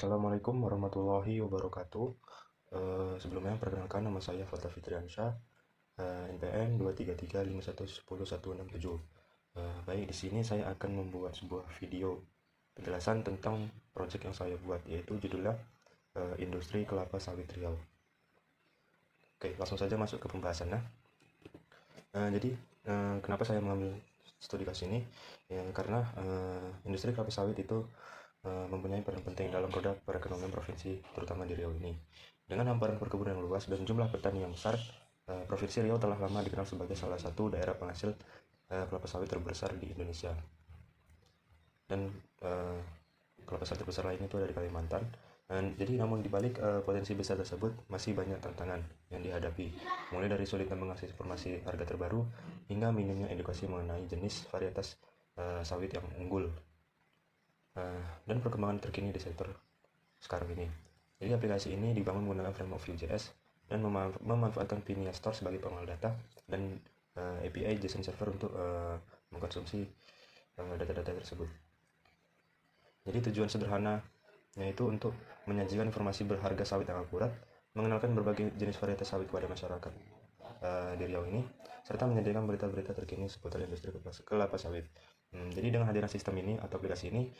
Assalamualaikum warahmatullahi wabarakatuh. Sebelumnya perkenalkan, nama saya Fata Fitriansyah, NPM 233510167. Baik, di sini saya akan membuat sebuah video penjelasan tentang proyek yang saya buat, yaitu judulnya Industri Kelapa Sawit Riau. Oke, langsung saja masuk ke pembahasannya. Jadi kenapa saya mengambil studi kasus ini? Ya, karena industri kelapa sawit itu mempunyai peran penting dalam roda perekonomian provinsi, terutama di Riau ini. Dengan hamparan perkebunan yang luas dan jumlah petani yang besar, Provinsi Riau telah lama dikenal sebagai salah satu daerah penghasil kelapa sawit terbesar di Indonesia. Dan kelapa sawit terbesar lainnya itu ada di Kalimantan. Jadi namun dibalik potensi besar tersebut masih banyak tantangan yang dihadapi, mulai dari sulitnya mengakses informasi harga terbaru hingga minimnya edukasi mengenai jenis varietas sawit yang unggul dan perkembangan terkini di sektor sekarang ini. Jadi aplikasi ini dibangun menggunakan framework Vue.js dan memanfaatkan Pinia Store sebagai pengolah data dan API JSON server untuk mengkonsumsi data-data tersebut. Jadi tujuan sederhana yaitu untuk menyajikan informasi berharga sawit yang akurat, mengenalkan berbagai jenis varietas sawit kepada masyarakat di Riau ini, serta menyediakan berita-berita terkini seputar industri kelapa sawit. Jadi dengan hadirnya sistem ini atau aplikasi ini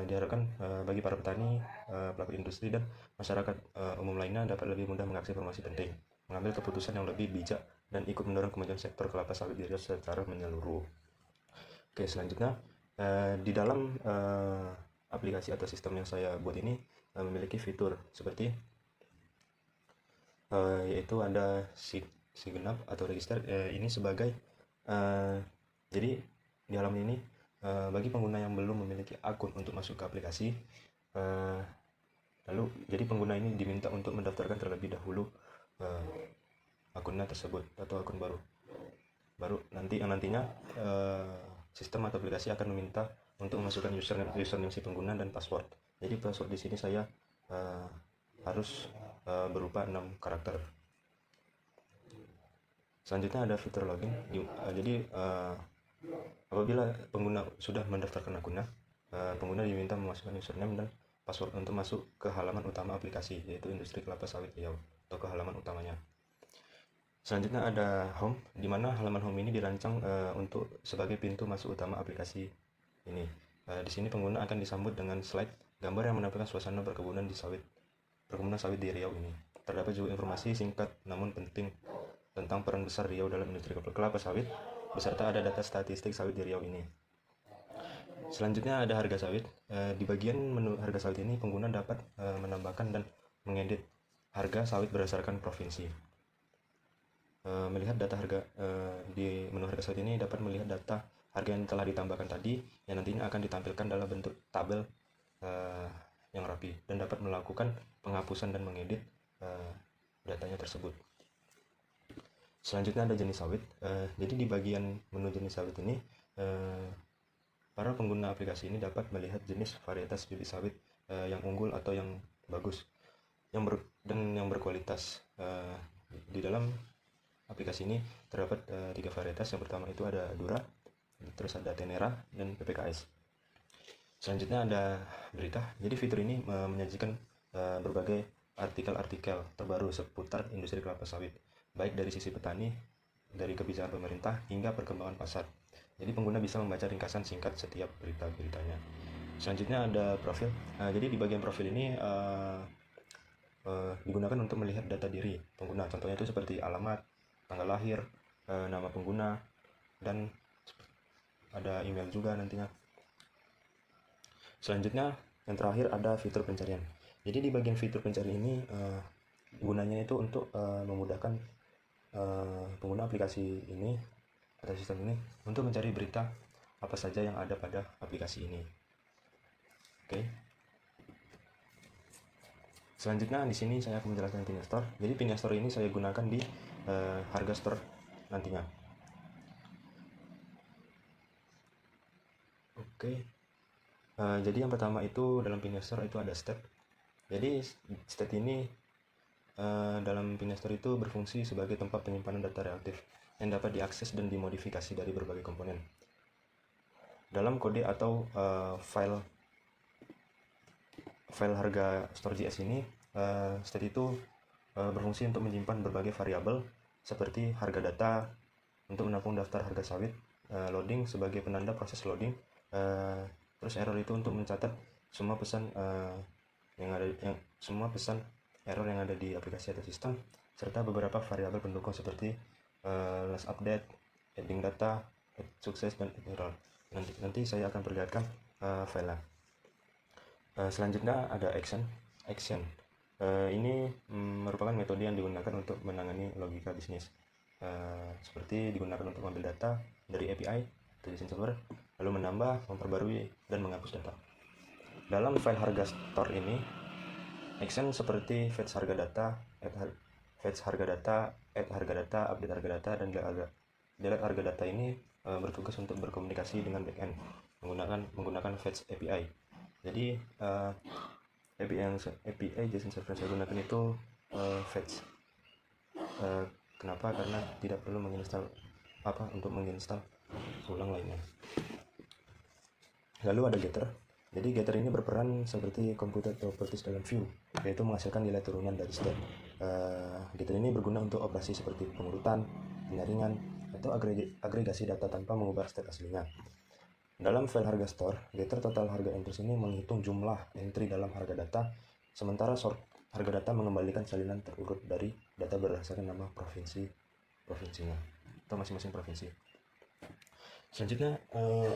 diharapkan bagi para petani, pelaku industri, dan masyarakat umum lainnya dapat lebih mudah mengakses informasi penting, mengambil keputusan yang lebih bijak, dan ikut mendorong kemajuan sektor kelapa sawit di Riau secara menyeluruh. Oke, selanjutnya di dalam aplikasi atau sistem yang saya buat ini memiliki fitur seperti yaitu ada signap atau register ini sebagai jadi di halaman ini bagi pengguna yang belum memiliki akun untuk masuk ke aplikasi, lalu jadi pengguna ini diminta untuk mendaftarkan terlebih dahulu akunnya tersebut atau akun baru nantinya sistem atau aplikasi akan meminta untuk memasukkan username si pengguna dan password. Jadi password di sini saya harus berupa 6 karakter. Selanjutnya ada fitur login. Jadi apabila pengguna sudah mendaftarkan akunnya, pengguna diminta memasukkan username dan password untuk masuk ke halaman utama aplikasi, yaitu Industri Kelapa Sawit Riau, atau ke halaman utamanya. Selanjutnya ada home, di mana halaman home ini dirancang untuk sebagai pintu masuk utama aplikasi ini. Di sini pengguna akan disambut dengan slide gambar yang menampilkan suasana perkebunan sawit di Riau ini. Terdapat juga informasi singkat namun penting tentang peran besar Riau dalam industri kelapa sawit, beserta ada data statistik sawit di Riau ini. Selanjutnya ada harga sawit. Di bagian menu harga sawit ini pengguna dapat menambahkan dan mengedit harga sawit berdasarkan provinsi. Melihat data harga di menu harga sawit ini dapat melihat data harga yang telah ditambahkan tadi yang nantinya akan ditampilkan dalam bentuk tabel yang rapi, dan dapat melakukan penghapusan dan mengedit datanya tersebut. Selanjutnya ada jenis sawit. Jadi di bagian menu jenis sawit ini para pengguna aplikasi ini dapat melihat jenis varietas bibit sawit yang unggul atau yang bagus dan yang berkualitas. Di dalam aplikasi ini terdapat 3 varietas. Yang pertama itu ada Dura, terus ada Tenera, dan PPKS. Selanjutnya ada berita. Jadi fitur ini menyajikan berbagai artikel-artikel terbaru seputar industri kelapa sawit, baik dari sisi petani, dari kebijakan pemerintah, hingga perkembangan pasar. Jadi pengguna bisa membaca ringkasan singkat setiap berita-beritanya. Selanjutnya ada profil. Jadi di bagian profil ini digunakan untuk melihat data diri pengguna. Contohnya itu seperti alamat, tanggal lahir, nama pengguna, dan ada email juga nantinya. Selanjutnya yang terakhir ada fitur pencarian. Jadi di bagian fitur pencarian ini gunanya itu untuk memudahkan pengguna aplikasi ini atau sistem ini untuk mencari berita apa saja yang ada pada aplikasi ini. Oke. Selanjutnya di sini saya akan menjelaskan Pinia Store. Jadi Pinia Store ini saya gunakan di harga store nantinya. Oke. Jadi yang pertama itu dalam Pinia Store itu ada state. Jadi state ini dalam Pinia Store itu berfungsi sebagai tempat penyimpanan data reaktif yang dapat diakses dan dimodifikasi dari berbagai komponen dalam kode atau file file harga store JS ini, state itu berfungsi untuk menyimpan berbagai variabel seperti harga data, untuk menampung daftar harga sawit, loading sebagai penanda proses loading, terus error itu untuk mencatat semua pesan semua pesan error yang ada di aplikasi atau sistem, serta beberapa variabel pendukung seperti last update, adding data, add sukses, dan error. Nanti saya akan perlihatkan filenya. Selanjutnya ada action. Ini merupakan metode yang digunakan untuk menangani logika bisnis, seperti digunakan untuk mengambil data dari API atau JSON server, lalu menambah, memperbarui, dan menghapus data. Dalam file harga store ini, action seperti fetch harga data, add harga data, update harga data, dan delete harga data ini bertugas untuk berkomunikasi dengan backend menggunakan fetch API. Jadi API JSON server saya gunakan itu fetch. Kenapa? Karena tidak perlu menginstal menginstal ulang lainnya. Lalu ada getter. Jadi getter ini berperan seperti computed properties dalam view, yaitu menghasilkan nilai turunan dari state. Getter ini berguna untuk operasi seperti pengurutan, penyaringan, atau agregasi data tanpa mengubah state aslinya. Dalam file harga store, getter total harga entries ini menghitung jumlah entry dalam harga data, sementara sort harga data mengembalikan salinan terurut dari data berdasarkan nama provinsinya atau masing-masing provinsi. Selanjutnya,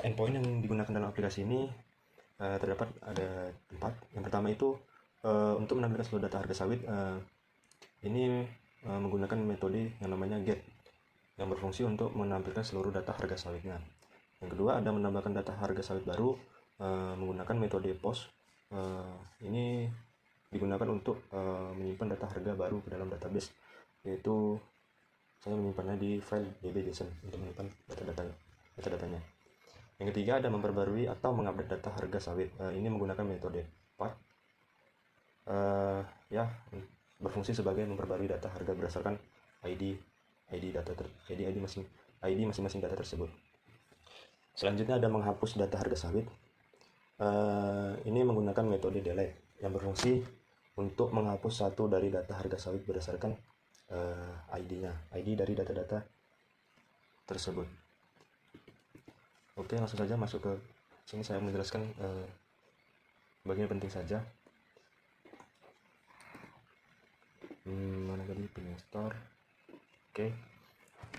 endpoint yang digunakan dalam aplikasi ini terdapat ada 4. Yang pertama itu untuk menampilkan seluruh data harga sawit, ini menggunakan metode yang namanya get, yang berfungsi untuk menampilkan seluruh data harga sawitnya. Yang kedua, ada menambahkan data harga sawit baru menggunakan metode post. Ini digunakan untuk menyimpan data harga baru ke dalam database, yaitu saya menyimpannya di file db.json untuk menyimpan data-datanya. Yang ketiga, ada memperbarui atau mengupdate data harga sawit. Ini menggunakan metode path, berfungsi sebagai memperbarui data harga berdasarkan ID masing-masing data tersebut. Selanjutnya ada menghapus data harga sawit. Ini menggunakan metode delete yang berfungsi untuk menghapus satu dari data harga sawit berdasarkan ID dari data-data tersebut. Oke, langsung saja masuk ke sini. Saya menjelaskan bagian penting saja. Mana tadi pinning store. Oke,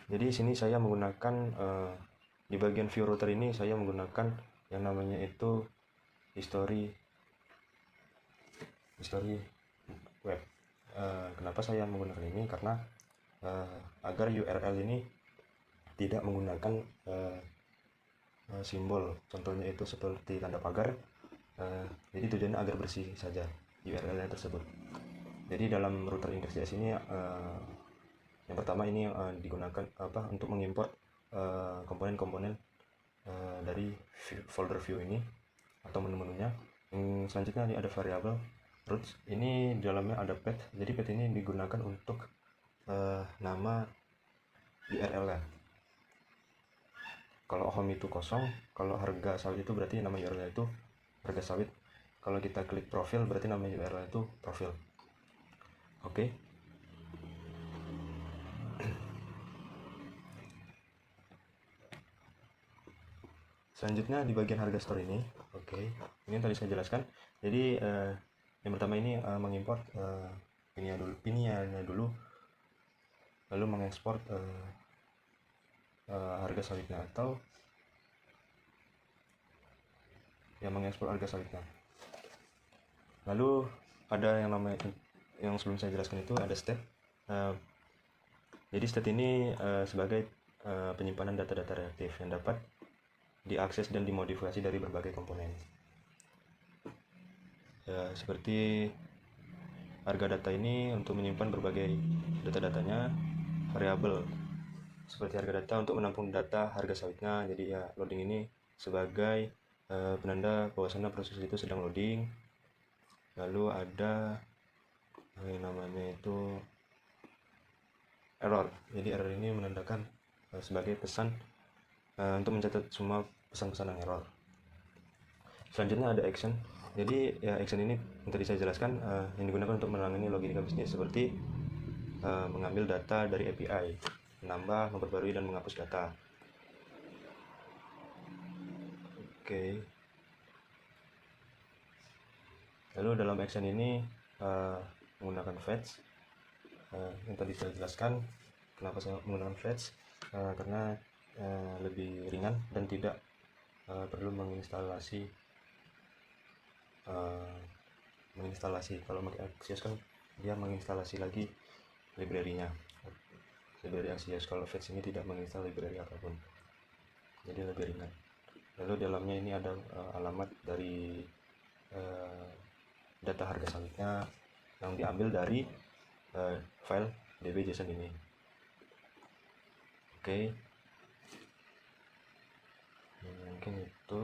jadi sini saya menggunakan di bagian view router ini saya menggunakan yang namanya itu history web. Kenapa saya menggunakan ini? Karena agar URL ini tidak menggunakan simbol, contohnya itu seperti tanda pagar. Jadi tujuannya agar bersih saja URL tersebut. Jadi dalam router index.js ini yang pertama ini digunakan untuk mengimport komponen-komponen dari folder view ini atau menu-menunya. Selanjutnya ini ada variabel roots. Ini di dalamnya ada path. Jadi path ini digunakan untuk nama URL-nya. Kalau home itu kosong, kalau harga sawit itu berarti nama URL itu harga sawit. Kalau kita klik profil berarti nama URL itu profil. Oke. Selanjutnya di bagian harga store ini, ini yang tadi saya jelaskan. Jadi yang pertama ini mengimport PIN-nya dulu, lalu mengekspor harga sawitnya atau mengekspor harga sawitnya. Lalu ada yang namanya yang sebelum saya jelaskan itu ada state. Jadi state ini sebagai penyimpanan data-data reaktif yang dapat diakses dan dimodifikasi dari berbagai komponen. Seperti harga data ini untuk menyimpan berbagai data-datanya, variabel seperti harga data untuk menampung data harga sawitnya. Jadi loading ini sebagai penanda bahwasanya proses itu sedang loading. Lalu ada yang namanya itu error. Jadi error ini menandakan sebagai pesan untuk mencatat semua pesan-pesan yang error. Selanjutnya ada action. Jadi ya action ini yang tadi saya jelaskan yang digunakan untuk menangani logika bisnis seperti mengambil data dari API, menambah, memperbarui, dan menghapus data. Oke. Lalu dalam action ini menggunakan fetch yang tadi saya jelaskan. Kenapa saya menggunakan fetch? Karena lebih ringan dan tidak perlu menginstalasi kalau pakai Axios kan dia menginstalasi lagi library-nya, library Axios. Kalau fetch ini tidak menginstal library apapun, jadi lebih ringan. Lalu dalamnya ini ada alamat dari data harga sawitnya yang diambil dari file db.json ini. Oke. Mungkin itu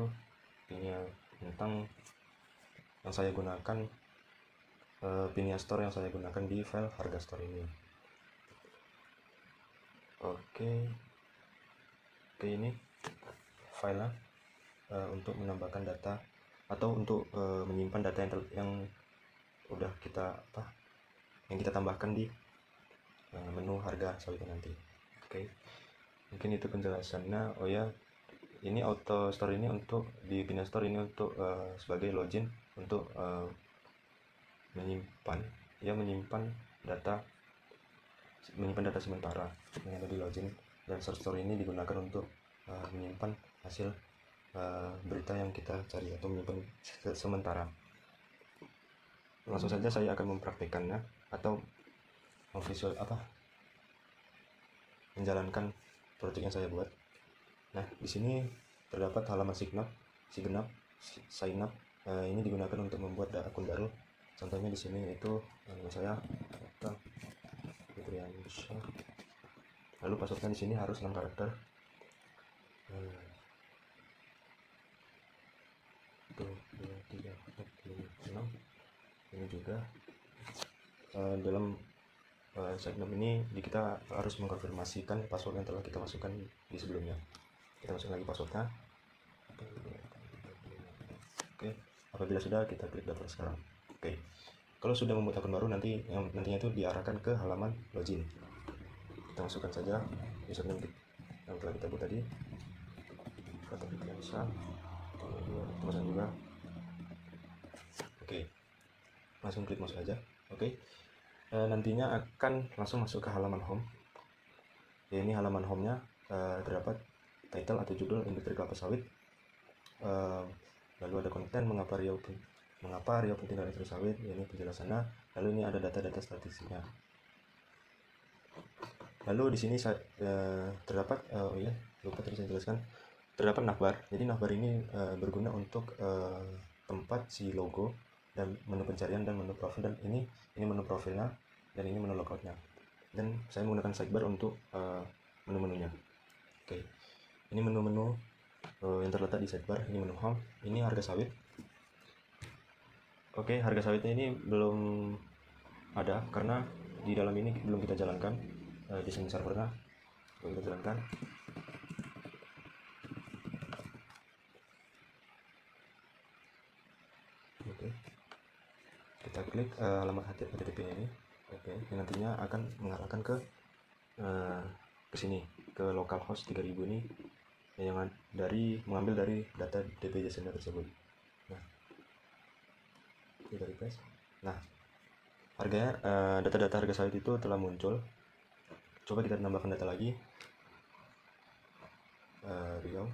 ini tentang yang saya gunakan, Pinia Store yang saya gunakan di file harga store ini. Oke, ini file untuk menambahkan data atau untuk menyimpan data yang udah yang kita tambahkan di menu harga sawitnya nanti. Oke, mungkin itu penjelasannya. Oh ya, ini auto store ini untuk di Pinia Store ini untuk sebagai login untuk menyimpan data sementara yang ada di login, dan search store ini digunakan untuk menyimpan hasil berita yang kita cari atau menyimpan sementara. Langsung saja saya akan mempraktikkannya atau menjalankan proyek yang saya buat. Nah, di sini terdapat halaman sign up. Ini digunakan untuk membuat akun baru. Contohnya di sini itu nama saya Fitriansyah. Lalu passwordnya di sini harus 6 karakter. 1, 2, 3, 4, 5, 6. Ini juga dalam sign up ini kita harus mengkonfirmasikan password yang telah kita masukkan di sebelumnya. Kita masukkan lagi passwordnya. Oke, apabila sudah, kita klik daftar sekarang. Oke, kalau sudah membuat akun baru, nantinya itu diarahkan ke halaman login. Kita masukkan saja username yang telah kita buat tadi, kata Fitriansyah, tulisan juga. Oke, langsung klik masuk aja. Oke, nantinya akan langsung masuk ke halaman home. Ya, ini halaman home-nya terdapat title atau judul industri kelapa sawit, lalu ada konten mengapa Riau penting dari industri sawit, ini penjelasannya. Lalu ini ada data-data statistiknya. Lalu di sini terdapat lupa tadi saya jelaskan, terdapat navbar. Jadi navbar ini berguna untuk tempat si logo dan menu pencarian dan menu profil, dan ini menu profilnya dan ini menu logoutnya, dan saya menggunakan sidebar untuk menu-menunya. Oke, ini menu-menu yang terletak di sidebar. Ini menu home, ini harga sawit. Oke, harga sawitnya ini belum ada karena di dalam ini belum kita jalankan desain servernya, belum kita jalankan. Oke, kita klik alamat HTTP ini. Oke, yang nantinya akan mengarahkan ke sini, ke localhost 3000 ini, yang mengambil dari data db.json tersebut. Nah, kita refresh. Nah, harganya, data-data harga sawit itu telah muncul. Coba kita tambahkan data lagi, Riau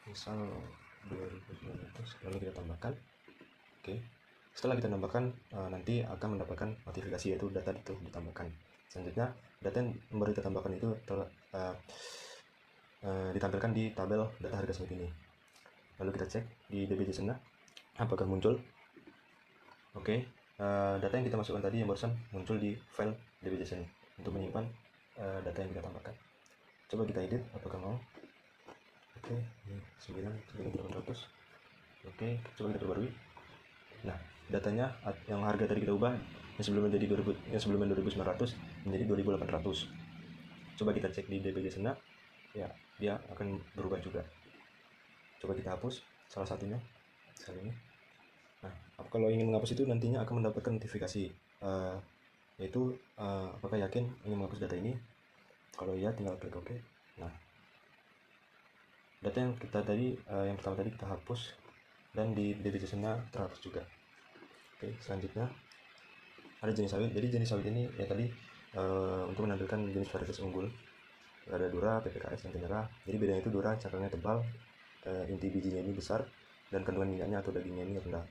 misal 2900, lalu kita tambahkan. Oke, setelah kita tambahkan, nanti akan mendapatkan notifikasi yaitu data itu ditambahkan. Selanjutnya, data yang baru kita tambahkan itu ditampilkan di tabel data harga sawit ini. Lalu kita cek di db.json apakah muncul. Oke, data yang kita masukkan tadi yang barusan muncul di file db.json untuk menyimpan data yang kita tambahkan. Coba kita edit, apakah mau. Oke, 9.800. Oke, coba kita perbarui. Nah, datanya yang harga tadi kita ubah, yang sebelumnya 2.900 menjadi 2.800. Coba kita cek di db.json, ya dia akan berubah juga. Coba kita hapus salah satunya, misalnya ini. Nah, kalau ingin menghapus itu nantinya akan mendapatkan notifikasi, yaitu apakah yakin ingin menghapus data ini. Kalau iya, tinggal klik OK. Nah, data yang kita tadi, yang pertama tadi kita hapus, dan di decision-nya terhapus juga. Oke, selanjutnya ada jenis sawit. Jadi jenis sawit ini ya tadi untuk menampilkan jenis varietas unggul. Ada Dura, PPKS, dan Tenera. Jadi bedanya itu Dura cangkangnya tebal, inti bijinya ini besar, dan kandungan minyaknya atau dagingnya ini rendah.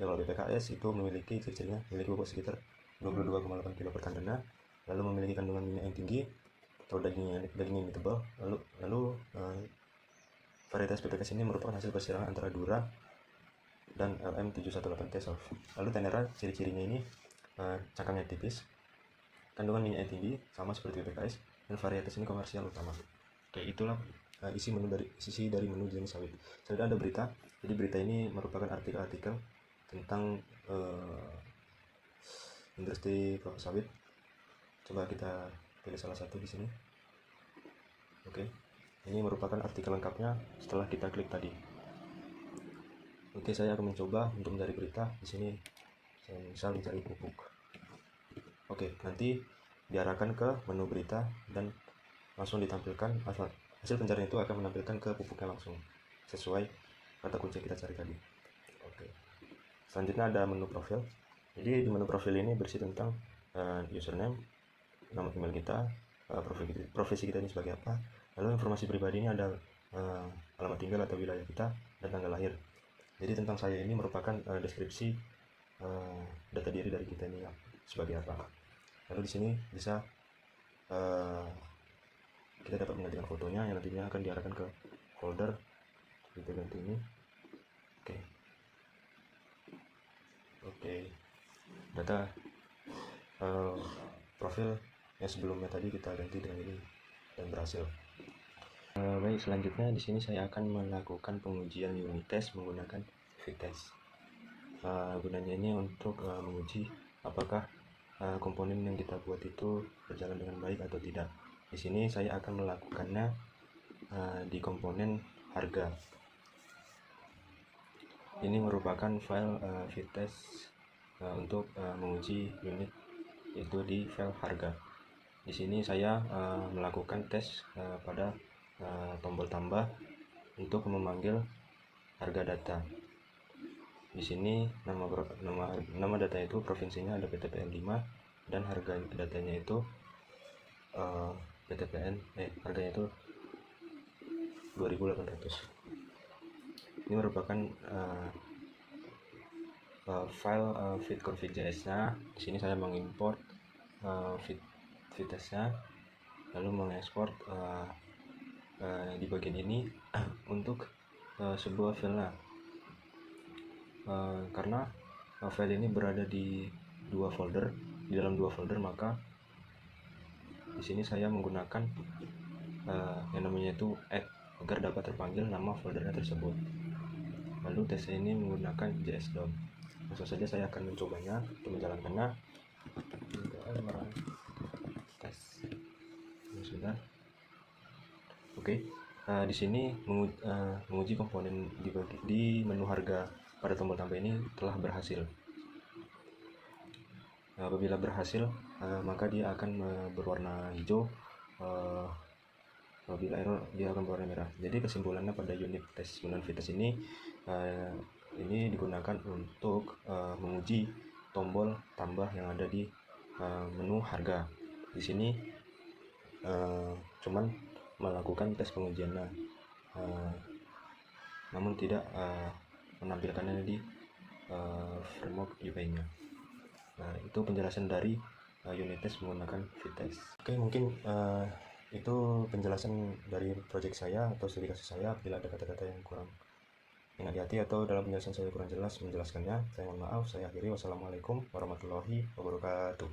Ya, kalau BPKS itu memiliki ciri-cirinya memiliki bobot sekitar 22,8 kg per tandana, lalu memiliki kandungan minyak yang tinggi atau dagingnya ini tebal. Lalu varietas PPKS ini merupakan hasil persilangan antara Dura dan LM718T Soft. Lalu Tenera ciri-cirinya ini cangkangnya tipis, kandungan minyaknya tinggi sama seperti PPKS, dan varietas ini komersial utama. Oke, itulah isi dari menu jenis sawit. Selanjutnya ada berita. Jadi berita ini merupakan artikel-artikel tentang industri kelapa sawit. Coba kita pilih salah satu di sini. Oke, ini merupakan artikel lengkapnya setelah kita klik tadi. Oke, saya akan mencoba untuk mencari berita di sini. Saya misal mencari pupuk. Oke, nanti diarahkan ke menu berita dan langsung ditampilkan hasil pencarian itu akan menampilkan ke pupuknya langsung sesuai kata kunci yang kita cari tadi. Oke, selanjutnya ada menu profil. Jadi di menu profil ini berisi tentang username, nama email kita, profesi kita ini sebagai apa. Lalu informasi pribadi ini ada alamat tinggal atau wilayah kita, dan tanggal lahir. Jadi tentang saya ini merupakan deskripsi data diri dari kita ini sebagai apa. Lalu di sini bisa kita dapat menggantikan fotonya yang nantinya akan diarahkan ke folder. Kita ganti ini. Oke, data profil yang sebelumnya tadi kita ganti dengan ini dan berhasil. Baik, selanjutnya di sini saya akan melakukan pengujian unit test menggunakan Fitest. Gunanya ini untuk menguji apakah komponen yang kita buat itu berjalan dengan baik atau tidak. Di sini saya akan melakukannya di komponen harga. Ini merupakan file Fitest untuk menguji unit, yaitu di file harga. Di sini saya melakukan tes pada tombol tambah untuk memanggil harga data. Di sini nama data itu provinsinya ada PTPN 5 dan harga datanya itu harganya itu 2.800. Ini merupakan file fitconfig.js-nya. Di sini saya mengimport Fitest-nya, lalu mengekspor di bagian ini untuk sebuah file. Karena file ini berada di dalam dua folder, maka di sini saya menggunakan yang namanya itu add agar dapat terpanggil nama foldernya tersebut. Lalu tes ini menggunakan JS-DOM. Langsung saja saya akan mencobanya untuk menjalankannya. Tes ini sudah. Oke, di sini menguji komponen di menu harga pada tombol tambah ini telah berhasil. Apabila berhasil, maka dia akan berwarna hijau. Apabila error, dia akan berwarna merah. Jadi kesimpulannya pada unit tes menggunakan Fitest ini digunakan untuk menguji tombol tambah yang ada di menu harga. Di sini cuman melakukan tes pengujiannya, namun tidak menampilkannya di framework UI-nya. Nah, itu penjelasan dari unit test menggunakan Fitest. Oke, mungkin itu penjelasan dari project saya atau studi kasus saya. Bila ada kata-kata yang kurang hati-hati atau dalam penjelasan saya kurang jelas menjelaskannya, saya mohon maaf. Saya akhiri. Wassalamualaikum warahmatullahi wabarakatuh.